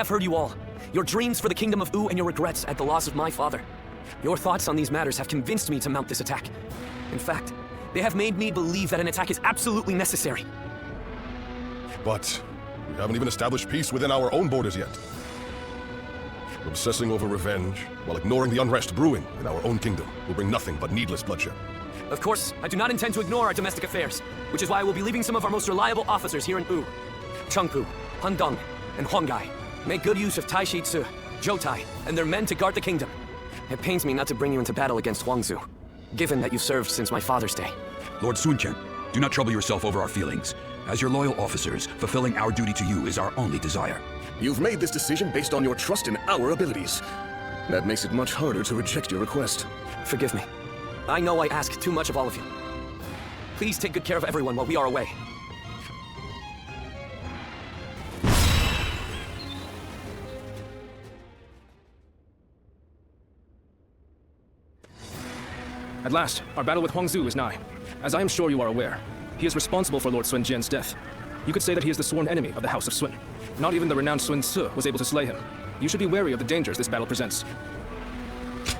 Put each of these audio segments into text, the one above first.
have heard you all. Your dreams for the kingdom of Wu and your regrets at the loss of my father. Your thoughts on these matters have convinced me to mount this attack. In fact, they have made me believe that an attack is absolutely necessary. But we haven't even established peace within our own borders yet. We're obsessing over revenge while ignoring the unrest brewing in our own kingdom will bring nothing but needless bloodshed. Of course, I do not intend to ignore our domestic affairs, which is why I will be leaving some of our most reliable officers here in Wu. Chengpu, Handong, and Huanggai. Make good use of Tai Shi Tzu, Zhou Tai, and their men to guard the kingdom. It pains me not to bring you into battle against Huangzu, given that you served since my father's day. Lord Sun Quan, do not trouble yourself over our feelings. As your loyal officers, fulfilling our duty to you is our only desire. You've made this decision based on your trust in our abilities. That makes it much harder to reject your request. Forgive me. I know I ask too much of all of you. Please take good care of everyone while we are away. At last, our battle with Huangzu is nigh. As I am sure you are aware, he is responsible for Lord Sun Jian's death. You could say that he is the sworn enemy of the House of Sun. Not even the renowned Sun Ce was able to slay him. You should be wary of the dangers this battle presents.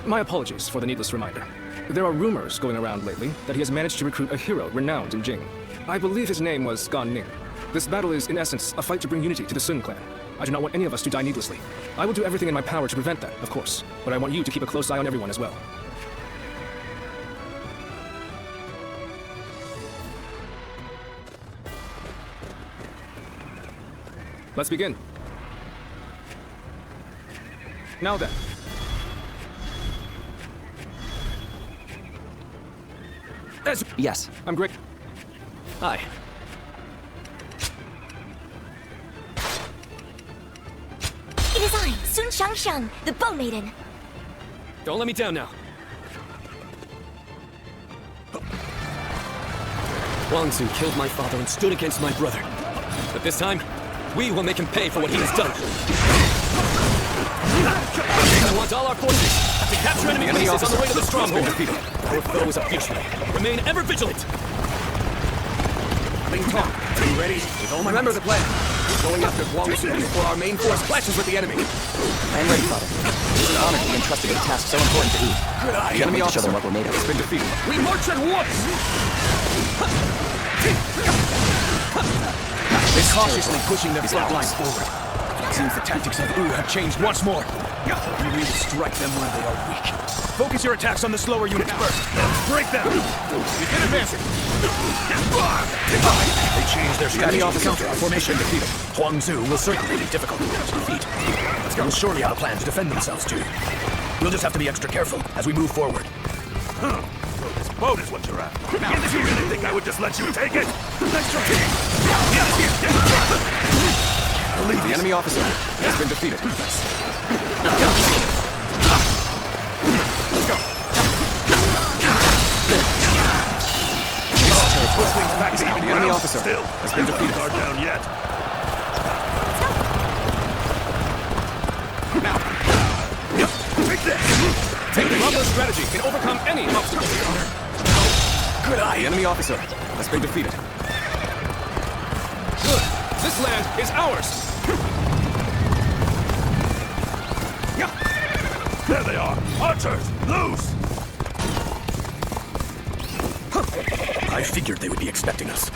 My apologies for the needless reminder. There are rumors going around lately that he has managed to recruit a hero renowned in Jing. I believe his name was Gan Ning. This battle is, in essence, a fight to bring unity to the Sun clan. I do not want any of us to die needlessly. I will do everything in my power to prevent that, of course, but I want you to keep a close eye on everyone as well. Let's begin. Now then. Yes. I'm great. Hi. It is I, Sun Shangsheng, the Bow Maiden. Don't let me down now. Huangzu killed my father and stood against my brother. But this time, we will make him pay for what he has done. I want all our forces to capture enemy bases on the way to the stronghold. Our foe is a fugitive. Remain ever vigilant. Ling Tong, are you ready? Remember the plan. We're going after Huangzu before our main force clashes with the enemy. I am ready, Father. It's an honor to be entrusted with a task so important to Wu. Good eye. The enemy officer what we're made of has been defeated. We march at once! They're cautiously pushing their front lines forward. It seems the tactics of Wu have changed once more. We will strike them where they are weak. Focus your attacks on the slower units first. Break them! Begin advancing! They changed their strategy. Our formation defeated. Huangzu will certainly be difficult to defeat. They'll surely have a plan to defend themselves too. We'll just have to be extra careful as we move forward. So this boat is what you're after. Now, did you really think I would just let you take it? Let's try it. The enemy officer has been defeated. The enemy officer has been defeated. Guard down yet. Now, Take this. take the proper strategy can overcome any obstacle. Good eye. The enemy officer has been defeated. Good. This land is ours. There they are. Archers, loose. I figured they would be expecting us.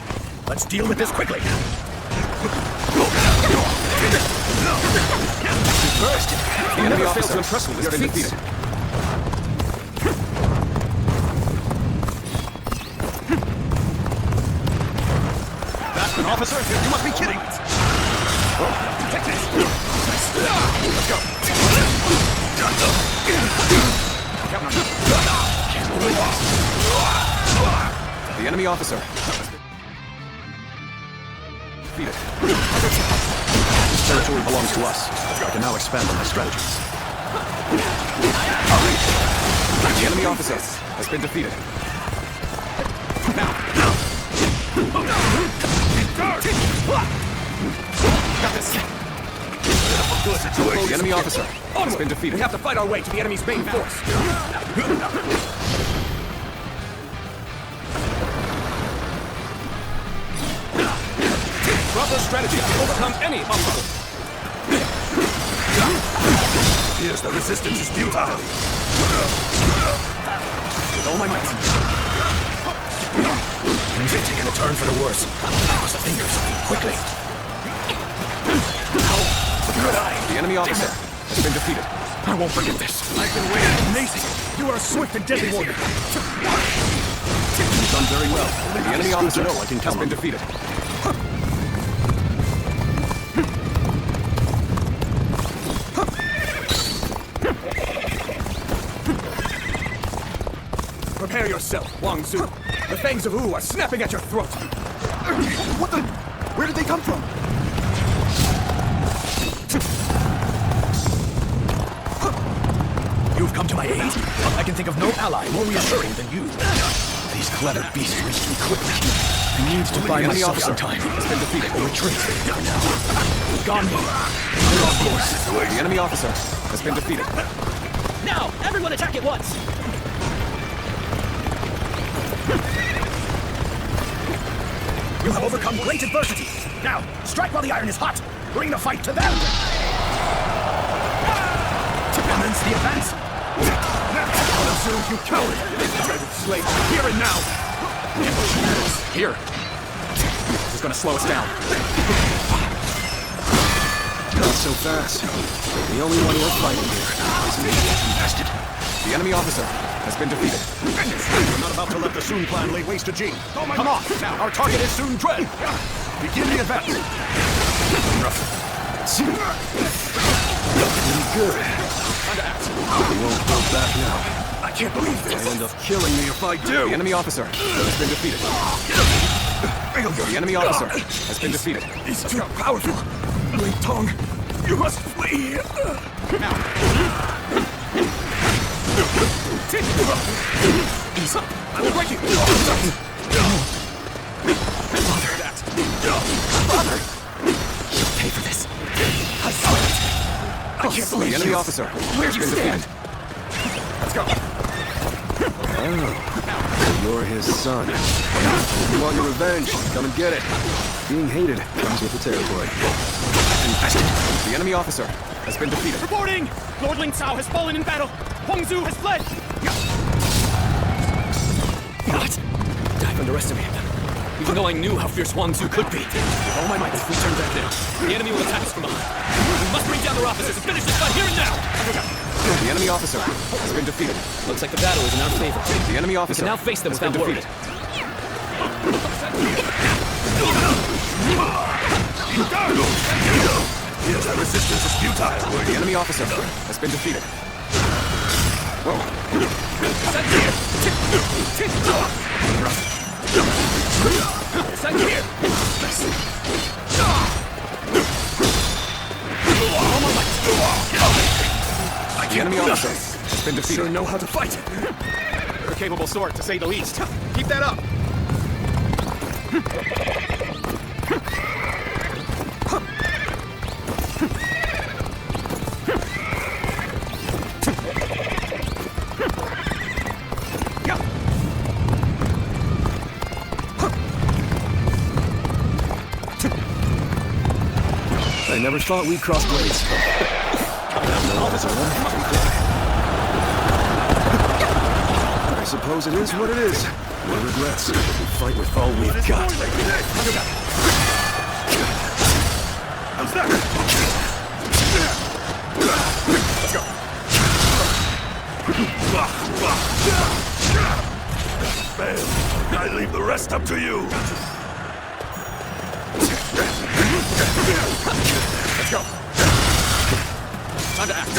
Let's deal with this quickly. First, The enemy officer has been defeated. That's an officer? You must be kidding. Take this. Let's go. The enemy officer defeated. This territory belongs to us. I can now expand on my strategies. The enemy officer has been defeated. Got this. The enemy officer has been defeated. We have to fight our way to the enemy's main force. proper strategy to overcome any obstacle. Here's the resistance is futile. With all my might. Things are taking a turn for the worse. Cross the fingers. Quickly. Good eye. The enemy officer has been defeated. I won't forget this. I've been waiting. Amazing. You are a swift and deadly warrior. You've done very well. The enemy officer has been defeated. Prepare yourself, Wang Zu. The fangs of Wu are snapping at your throat. What the? Where did they come from? You've come to my aid. I can think of no ally more reassuring than you. These clever beasts reached me quickly. I need to buy myself some time. Has been defeated. Retreat. Now. Gone. You're off course. The enemy officer has been defeated. Now, everyone attack at once! You have overcome great adversity. Now, strike while the iron is hot. Bring the fight to them. Commence the advance. You coward! Slave, here and now! Here. This is gonna slow us down. Not so fast. The only one worth fighting here is me. Invested. The enemy officer has been defeated. We're not about to let the Sun clan lay waste to Jing. Come on! Now, our target is Sun Dread. Begin the advance. Pretty good. We won't go back now. I can't believe this! They'll end up killing me if I do. The enemy officer has been defeated. The enemy officer has been defeated. He's too powerful! Wei Tong, you must flee! Ease up! I will break you! Father! You'll pay for this. I swear it! I can't believe The enemy you. officer Where has do you been stand? defeated. Let's go. You're his son. You want your revenge? Come and get it. Being hated comes with the territory. Infested. The enemy officer has been defeated. Reporting! Lord Ling Cao has fallen in battle! Huang Zu has fled! What? I've underestimated them. Even though I knew how fierce Huang Zu could be. With all my might, if we turn back now, the enemy will attack us from behind. We must bring down their officers and finish this fight here and now! The enemy officer has been defeated. Looks like the battle is in our favor. The enemy We officer can now face them has been without worry. defeated. Yes, the resistance is futile. The enemy officer has been defeated. Send here! The enemy officer has been defeated. Sure know how to fight. A capable sword, to say the least. Keep that up! I never thought we'd cross blades. I suppose it is what it is. No regrets. We fight with all we've got. How's that? Let's go. I leave the rest up to you. Let's go. Time to act.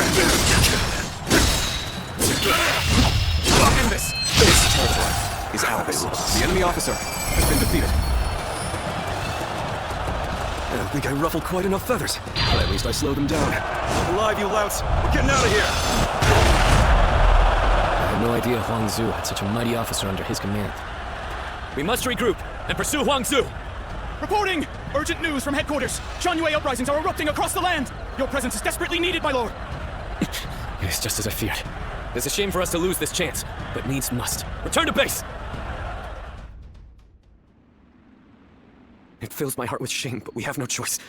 End this. This territory is ours. The enemy officer has been defeated. I don't think I ruffled quite enough feathers. But at least I slowed them down. Alive, you louts. We're getting out of here. I had no idea Huang Zu had such a mighty officer under his command. We must regroup and pursue Huang Zu! Reporting! Urgent news from headquarters! Shan-Yue uprisings are erupting across the land! Your presence is desperately needed, my lord! It is just as I feared. It's a shame for us to lose this chance, but needs must. Return to base! It fills my heart with shame, but we have no choice.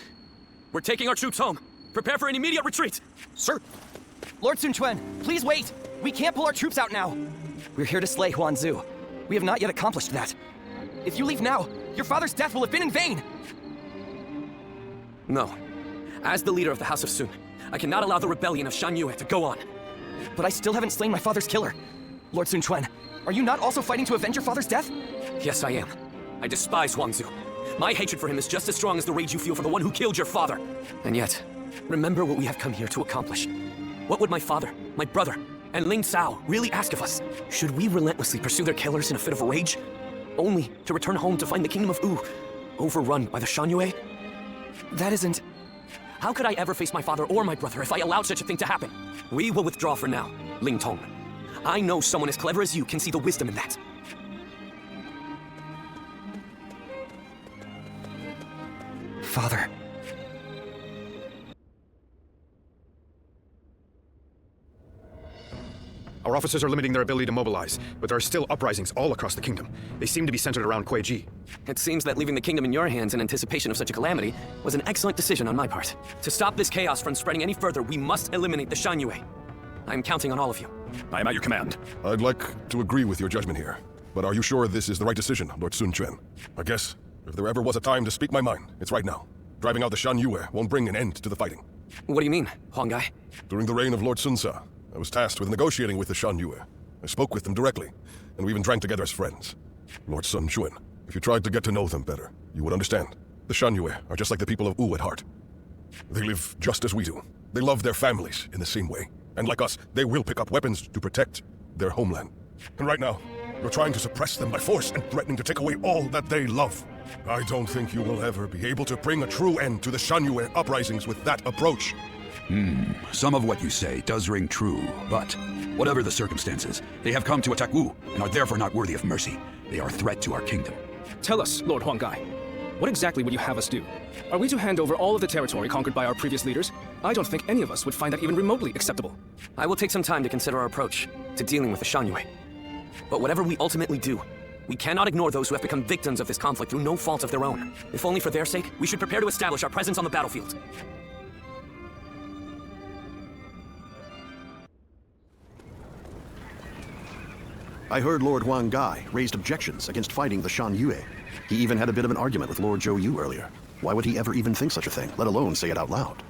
We're taking our troops home. Prepare for an immediate retreat! Sir! Lord Sun Quan, please wait! We can't pull our troops out now! We're here to slay Huanzu. We have not yet accomplished that. If you leave now, your father's death will have been in vain! No. As the leader of the House of Sun, I cannot allow the rebellion of Shan Yue to go on. But I still haven't slain my father's killer. Lord Sun Quan, are you not also fighting to avenge your father's death? Yes, I am. I despise Huangzu. My hatred for him is just as strong as the rage you feel for the one who killed your father. And yet, remember what we have come here to accomplish. What would my father, my brother, and Ling Cao really ask of us? Should we relentlessly pursue their killers in a fit of rage? Only to return home to find the kingdom of Wu overrun by the Shan Yue? That isn't... How could I ever face my father or my brother if I allowed such a thing to happen? We will withdraw for now, Ling Tong. I know someone as clever as you can see the wisdom in that. Father. Our officers are limiting their ability to mobilize, but there are still uprisings all across the kingdom. They seem to be centered around Kuei-ji. It seems that leaving the kingdom in your hands in anticipation of such a calamity was an excellent decision on my part. To stop this chaos from spreading any further, we must eliminate the Shan Yue. I am counting on all of you. I am at your command. I'd like to agree with your judgment here. But are you sure this is the right decision, Lord Sun Quan? I guess, if there ever was a time to speak my mind, it's right now. Driving out the Shan Yue won't bring an end to the fighting. What do you mean, Huang Gai? During the reign of Lord Sun Sa, I was tasked with negotiating with the Shan Yue. I spoke with them directly, and we even drank together as friends. Lord Sun Quan, if you tried to get to know them better, you would understand. The Shan Yue are just like the people of Wu at heart. They live just as we do. They love their families in the same way. And like us, they will pick up weapons to protect their homeland. And right now, you're trying to suppress them by force and threatening to take away all that they love. I don't think you will ever be able to bring a true end to the Shan Yue uprisings with that approach. Some of what you say does ring true, but whatever the circumstances, they have come to attack Wu and are therefore not worthy of mercy. They are a threat to our kingdom. Tell us, Lord Huang Gai, what exactly would you have us do? Are we to hand over all of the territory conquered by our previous leaders? I don't think any of us would find that even remotely acceptable. I will take some time to consider our approach to dealing with the Shan Yue. But whatever we ultimately do, we cannot ignore those who have become victims of this conflict through no fault of their own. If only for their sake, we should prepare to establish our presence on the battlefield. I heard Lord Huang Gai raised objections against fighting the Shan Yue. He even had a bit of an argument with Lord Zhou Yu earlier. Why would he ever even think such a thing, let alone say it out loud?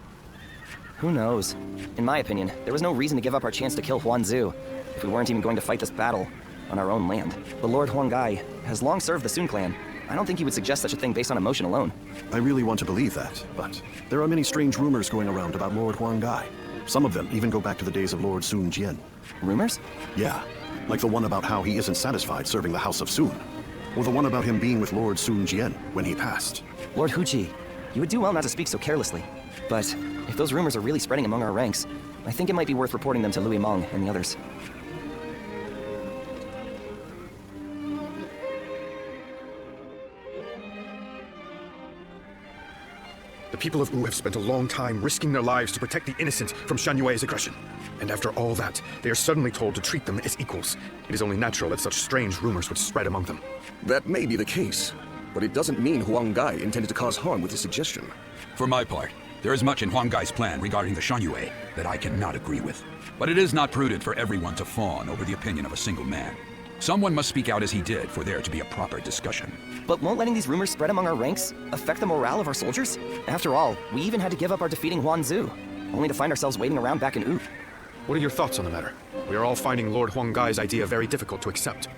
Who knows? In my opinion, there was no reason to give up our chance to kill Huanzu if we weren't even going to fight this battle on our own land. But Lord Huang Gai has long served the Sun clan. I don't think he would suggest such a thing based on emotion alone. I really want to believe that, but there are many strange rumors going around about Lord Huang Gai. Some of them even go back to the days of Lord Sun Jian. Rumors? Yeah, like the one about how he isn't satisfied serving the House of Sun. Or the one about him being with Lord Sun Jian when he passed. Lord Huji, you would do well not to speak so carelessly. But if those rumors are really spreading among our ranks, I think it might be worth reporting them to Louis Meng and the others. The people of Wu have spent a long time risking their lives to protect the innocent from Shan Yue's aggression. And after all that, they are suddenly told to treat them as equals. It is only natural that such strange rumors would spread among them. That may be the case, but it doesn't mean Huang Gai intended to cause harm with his suggestion. For my part, there is much in Huang Gai's plan regarding the Shan Yue that I cannot agree with. But it is not prudent for everyone to fawn over the opinion of a single man. Someone must speak out as he did for there to be a proper discussion. But won't letting these rumors spread among our ranks affect the morale of our soldiers? After all, we even had to give up our defeating Huanzu, only to find ourselves waiting around back in Wu. What are your thoughts on the matter? We are all finding Lord Huang Gai's idea very difficult to accept.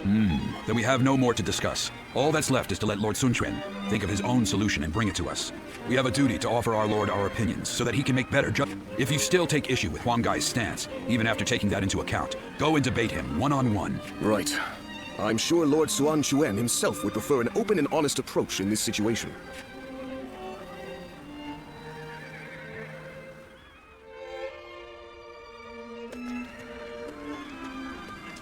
Then we have no more to discuss. All that's left is to let Lord Sun Quan think of his own solution and bring it to us. We have a duty to offer our lord our opinions so that he can make better judgments. If you still take issue with Huang Gai's stance, even after taking that into account, go and debate him one-on-one. Right. I'm sure Lord Suan Chuen himself would prefer an open and honest approach in this situation.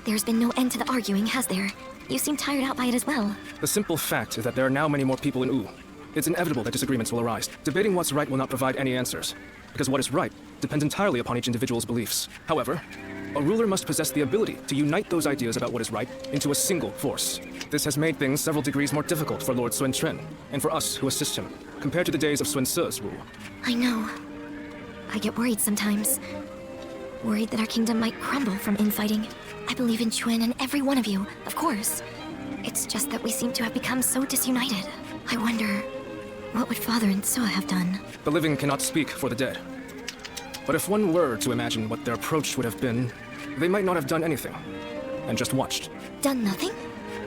There's been no end to the arguing, has there? You seem tired out by it as well. The simple fact is that there are now many more people in Wu. It's inevitable that disagreements will arise. Debating what's right will not provide any answers, because what is right depends entirely upon each individual's beliefs. However, A ruler must possess the ability to unite those ideas about what is right into a single force. This has made things several degrees more difficult for Lord Sun Quan, and for us who assist him, compared to the days of Sun Ce's rule. I know. I get worried sometimes. Worried that our kingdom might crumble from infighting. I believe in Quan and every one of you, of course. It's just that we seem to have become so disunited. I wonder, what would Father and Suo have done? The living cannot speak for the dead. But if one were to imagine what their approach would have been, they might not have done anything, and just watched. Done nothing?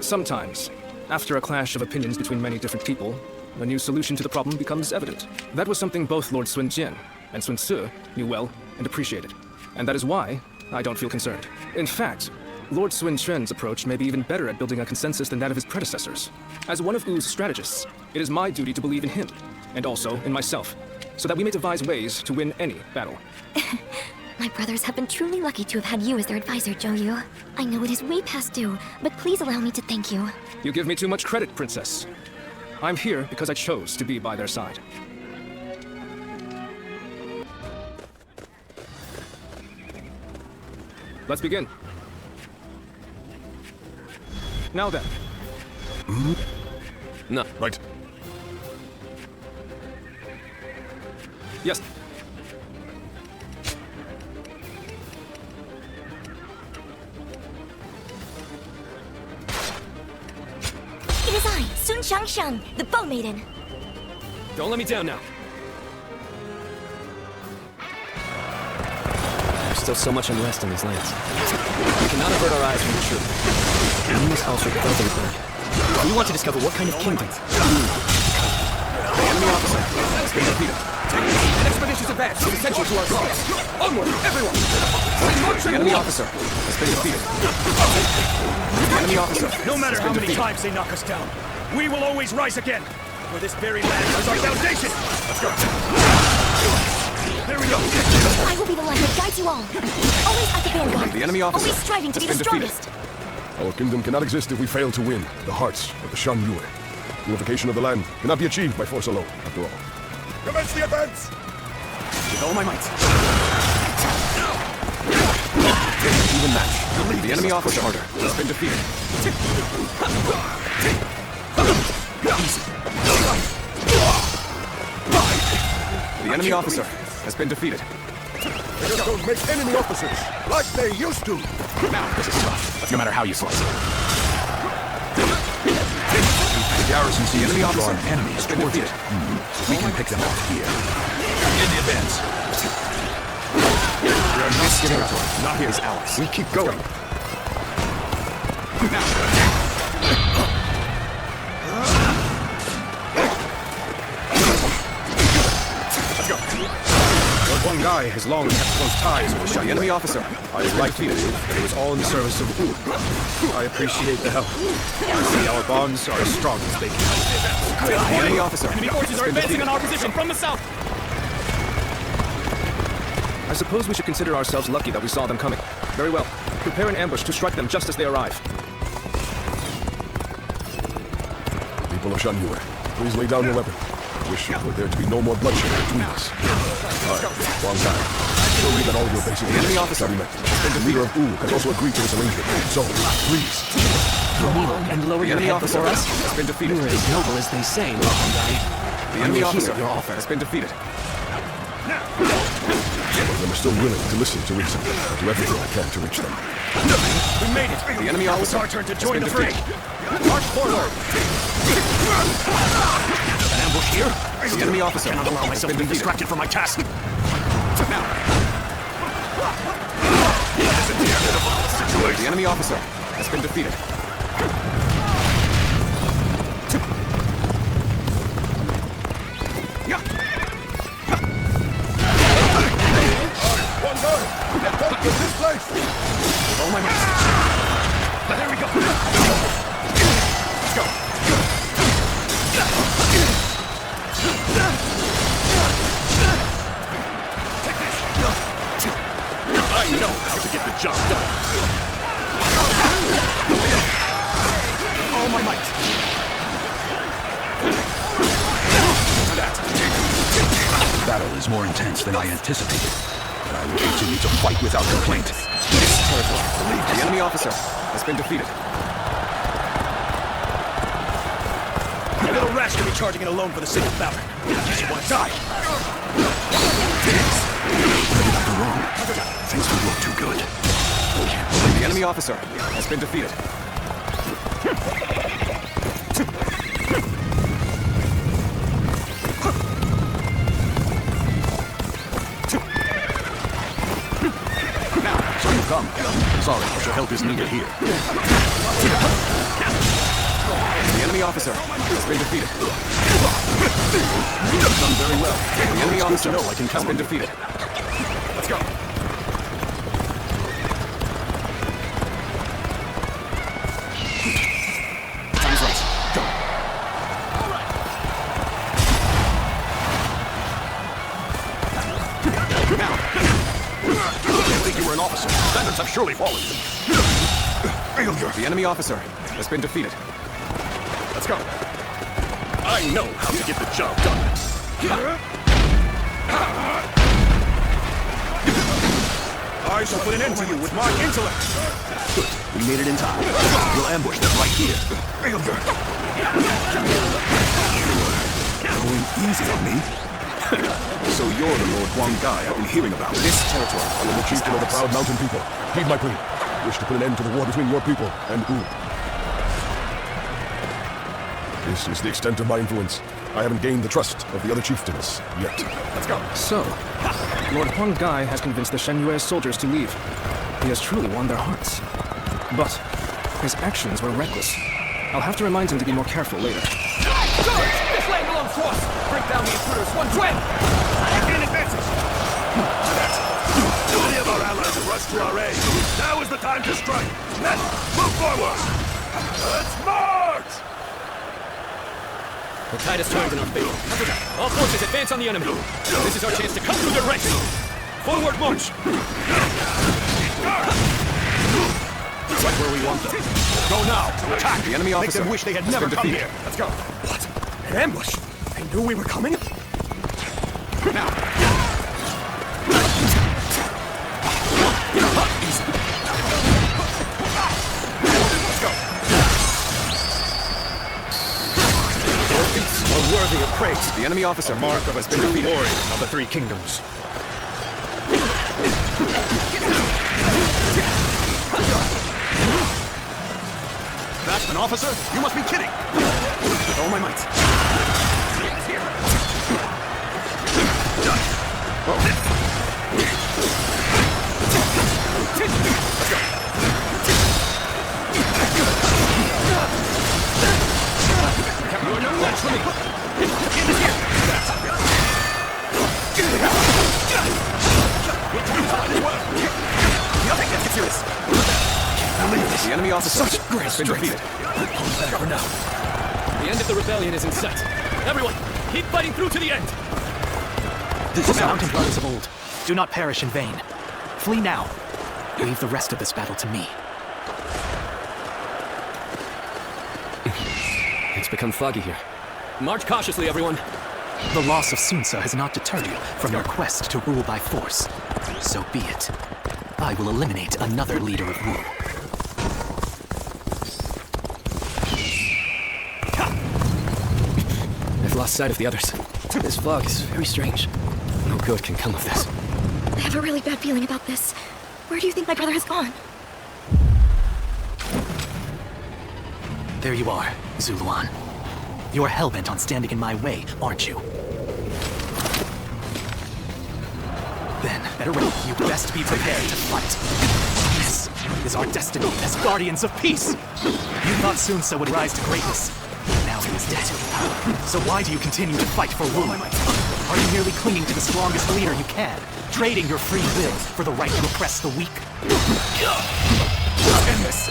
Sometimes, after a clash of opinions between many different people, a new solution to the problem becomes evident. That was something both Lord Sun Jian and Sun Ce knew well and appreciated. And that is why I don't feel concerned. In fact, Lord Sun Quan's approach may be even better at building a consensus than that of his predecessors. As one of Wu's strategists, it is my duty to believe in him, and also in myself, so that we may devise ways to win any battle. My brothers have been truly lucky to have had you as their advisor, Zhou Yu. I know it is way past due, but please allow me to thank you. You give me too much credit, Princess. I'm here because I chose to be by their side. Let's begin. Now then. No. Right. Yes. It is I, Sun Shangsheng, the Bow Maiden. Don't let me down now. There's still so much unrest in these lands. We cannot avert our eyes from the truth. We must also further learn. We want to discover what kind of kingdom. The enemy officer has been defeated. An expeditious advance is essential to our cause. Onward, everyone! The enemy officer has been defeated. The enemy officer. No matter how many times they knock us down, we will always rise again. For this very land is our foundation. Let's go. There we go. I will be the light that guides you all. Always at the vanguard. The enemy officer always striving to be the strongest. Our kingdom cannot exist if we fail to win the hearts of the Shan Yue. Unification of the land cannot be achieved by force alone, after all. Commence the advance! With all my might. Even match. The enemy officer has been defeated. The enemy officer has been defeated. They just don't make enemy officers like they used to! Now, this is rough. No matter how you slice it. The garrison sees enemy officer our enemies towards it. We can pick them off here. In the advance. We are not territory, not his allies. We keep going. One guy has long kept close ties with the The enemy officer. I would like to believe that it was all in the service of Wu. I appreciate the help. See, our bonds are as strong as they can. The enemy officer. Enemy forces are advancing on our position from the south. I suppose we should consider ourselves lucky that we saw them coming. Very well. Prepare an ambush to strike them just as they arrive. People of Shan Yue, please lay down your weapon. I wish for there to be no more bloodshed between us. Wang Kai, show me that all your basic enemy officer we met. The leader of Wu has also agreed to this arrangement. So, please. Kneel and lower your enemy head officer before us. has been defeated. You are as noble as they say, Lord Hongdai. The enemy officer has been defeated. Some of them are still willing to listen to reason. I'll do everything I can to reach them. We made it. The enemy officer It's our turn to join the fray. March forward. An ambush here? The enemy officer I cannot allow myself to be distracted from my task. The enemy officer has been defeated. One guard! Don't get this place! All my might. There we go. Let's go. I know how to get the job done. All my might. Battle is more intense than I anticipated. I will continue to fight without complaint. This territory, the enemy officer has been defeated. A little rash to be charging it alone for the sake of valor. You want to die. Wrong. Things don't look too good. The enemy officer has been defeated. So you come. Sorry, but your help is needed here. The enemy officer has been defeated. You've done very well. The enemy officer has been defeated. Let's go. Time's right. Go. All right. Now. I didn't think you were an officer. Standards have surely fallen. Failure. The enemy officer has been defeated. Let's go. I know how to get the job done. I shall put an end to you with my intellect. Good. We made it in time. We'll ambush them right here. Failure. Going easy on me. So you're the Lord Huang Gai I've been hearing about. This territory. I am the chieftain of the proud mountain people. Heed my plea. Wish to put an end to the war between your people and Wu. This is the extent of my influence. I haven't gained the trust of the other chieftains yet. Let's go. So, Lord Huang Gai has convinced the Shen soldiers to leave. He has truly won their hearts. But his actions were reckless. I'll have to remind him to be more careful later. Charge! This land belongs to us! Break down the intruders, one twin! Take an advantage. Many of our allies have rushed to our aid. Now is the time to strike. Men, move forward. Let's march! The tide has turned in our favor. All forces advance on the enemy. This is our chance to cut through their ranks. Forward march! It's right where we want them. Go now. Attack. The enemy officer Make them wish they had has never been come defeated. here. Let's go. What? An ambush? They knew we were coming? Now. Let's go. Their feats are worthy of praise. The enemy officer Mark of a has been true defeated. warrior of the Three Kingdoms. That's an officer? You must be kidding. With all my might. You're no match for me! Nothing gets serious. The enemy officer Such great has been strength. defeated. Better for now. The end of the rebellion is in sight. Everyone, keep fighting through to the end! The mountain brothers of old, do not perish in vain. Flee now. Leave the rest of this battle to me. It's become foggy here. March cautiously, everyone. The loss of Sun Ce has not deterred you from your quest to rule by force. So be it. I will eliminate another leader of Wu. I've lost sight of the others. This fog is very strange. No good can come of this. I have a really bad feeling about this. Where do you think my brother has gone? There you are, Zuluan. You're hellbent on standing in my way, aren't you? Then, better ready. You'd best be prepared to fight. This is our destiny as guardians of peace. You thought Sun Ce would rise to greatness. Now he is dead. So why do you continue to fight for Wu? Are you merely clinging to the strongest leader you can, trading your free will for the right to oppress the weak? End this.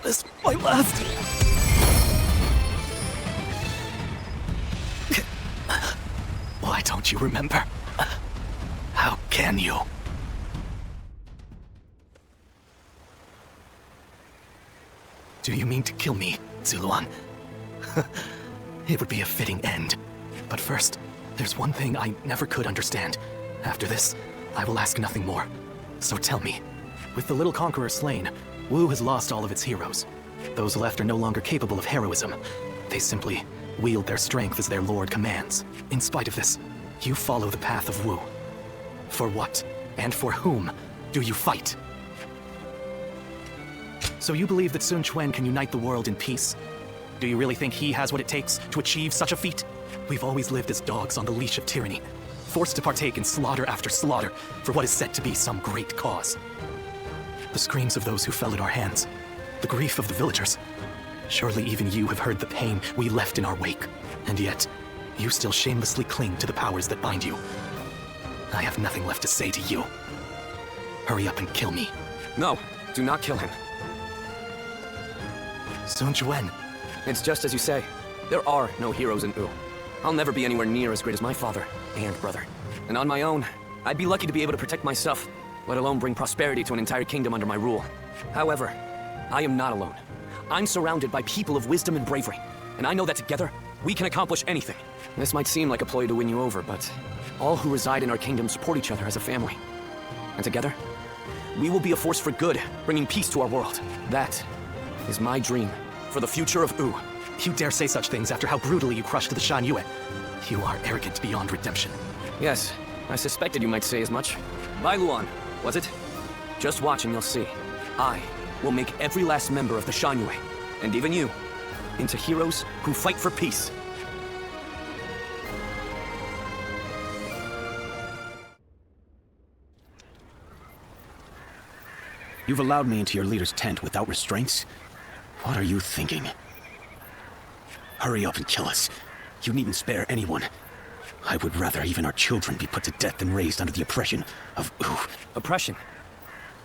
This my last. Why don't you remember? How can you? Do you mean to kill me, Zuluan? It would be a fitting end. But first, there's one thing I never could understand. After this, I will ask nothing more. So tell me, with the little conqueror slain, Wu has lost all of its heroes. Those left are no longer capable of heroism. They simply wield their strength as their lord commands. In spite of this, you follow the path of Wu. For what, and for whom, do you fight? So you believe that Sun Quan can unite the world in peace? Do you really think he has what it takes to achieve such a feat? We've always lived as dogs on the leash of tyranny, forced to partake in slaughter after slaughter for what is said to be some great cause. The screams of those who fell at our hands, the grief of the villagers. Surely even you have heard the pain we left in our wake, and yet, you still shamelessly cling to the powers that bind you. I have nothing left to say to you. Hurry up and kill me. No, do not kill him. Sun Quan. It's just as you say. There are no heroes in Wu. I'll never be anywhere near as great as my father and brother. And on my own, I'd be lucky to be able to protect myself, let alone bring prosperity to an entire kingdom under my rule. However, I am not alone. I'm surrounded by people of wisdom and bravery, and I know that together, we can accomplish anything. This might seem like a ploy to win you over, but all who reside in our kingdom support each other as a family. And together, we will be a force for good, bringing peace to our world. That is my dream for the future of Wu. You dare say such things after how brutally you crushed the Shan Yue. You are arrogant beyond redemption. Yes, I suspected you might say as much. Bai Luan, was it? Just watch and you'll see. I will make every last member of the Shan Yue, and even you, into heroes who fight for peace. You've allowed me into your leader's tent without restraints? What are you thinking? Hurry up and kill us. You needn't spare anyone. I would rather even our children be put to death than raised under the oppression of Wu. Oppression?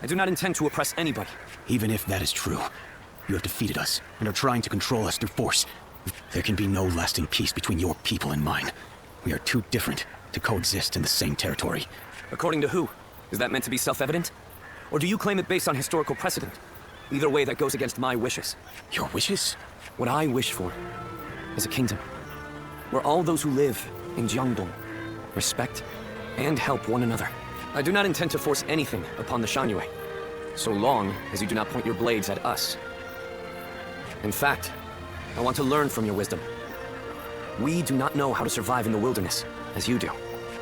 I do not intend to oppress anybody. Even if that is true, you have defeated us and are trying to control us through force. There can be no lasting peace between your people and mine. We are too different to coexist in the same territory. According to who? Is that meant to be self-evident? Or do you claim it based on historical precedent? Either way, that goes against my wishes. Your wishes? What I wish for is a kingdom where all those who live in Jiangdong respect and help one another. I do not intend to force anything upon the Shan Yue, so long as you do not point your blades at us. In fact, I want to learn from your wisdom. We do not know how to survive in the wilderness, as you do.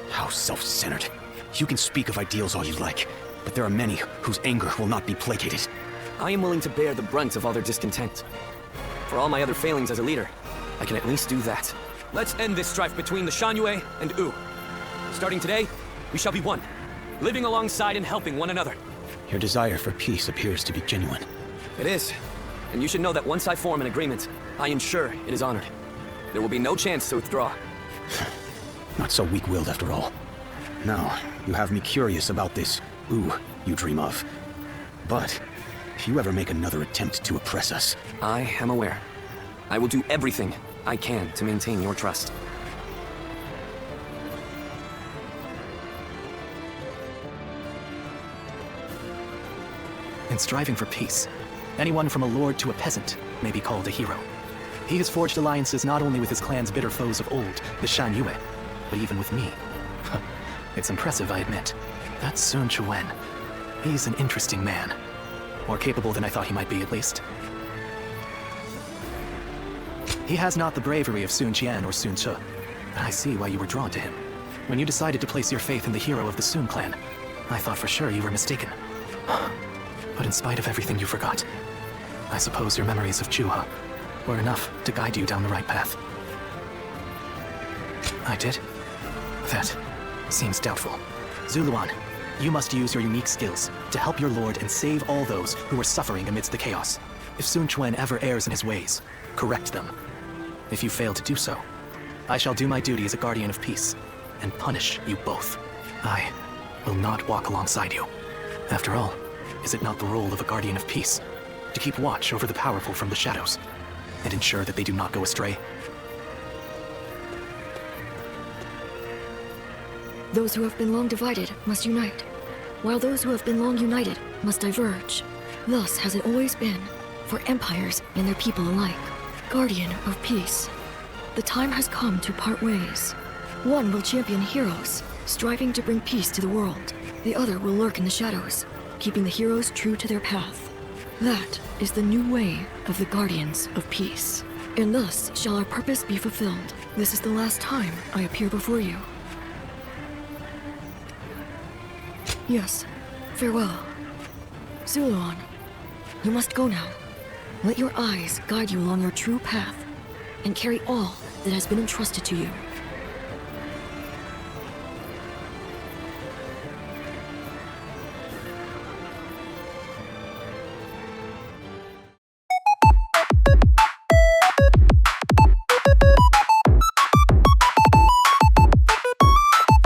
How self-centered. You can speak of ideals all you like, but there are many whose anger will not be placated. I am willing to bear the brunt of all their discontent. For all my other failings as a leader, I can at least do that. Let's end this strife between the Shan Yue and Wu. Starting today, we shall be one, living alongside and helping one another. Your desire for peace appears to be genuine. It is. And you should know that once I form an agreement, I am sure it is honored. There will be no chance to withdraw. Not so weak-willed after all. Now, you have me curious about this Wu you dream of. But if you ever make another attempt to oppress us... I am aware. I will do everything I can to maintain your trust. In striving for peace, anyone from a lord to a peasant may be called a hero. He has forged alliances not only with his clan's bitter foes of old, the Shan Yue, but even with me. It's impressive, I admit. That's Sun Quan. He's an interesting man. More capable than I thought he might be, at least. He has not the bravery of Sun Qian or Sun Ce, but I see why you were drawn to him. When you decided to place your faith in the hero of the Sun clan, I thought for sure you were mistaken. But in spite of everything you forgot, I suppose your memories of Juha were enough to guide you down the right path. I did? That seems doubtful. Zuluan, you must use your unique skills to help your lord and save all those who are suffering amidst the chaos. If Sun Quan ever errs in his ways, correct them. If you fail to do so, I shall do my duty as a guardian of peace and punish you both. I will not walk alongside you. After all, is it not the role of a guardian of peace to keep watch over the powerful from the shadows and ensure that they do not go astray? Those who have been long divided must unite, while those who have been long united must diverge. Thus has it always been, for empires and their people alike. Guardian of peace. The time has come to part ways. One will champion heroes, striving to bring peace to the world. The other will lurk in the shadows, keeping the heroes true to their path. That is the new way of the Guardians of Peace. And thus shall our purpose be fulfilled. This is the last time I appear before you. Yes, farewell. Zuluan, you must go now. Let your eyes guide you along your true path, and carry all that has been entrusted to you.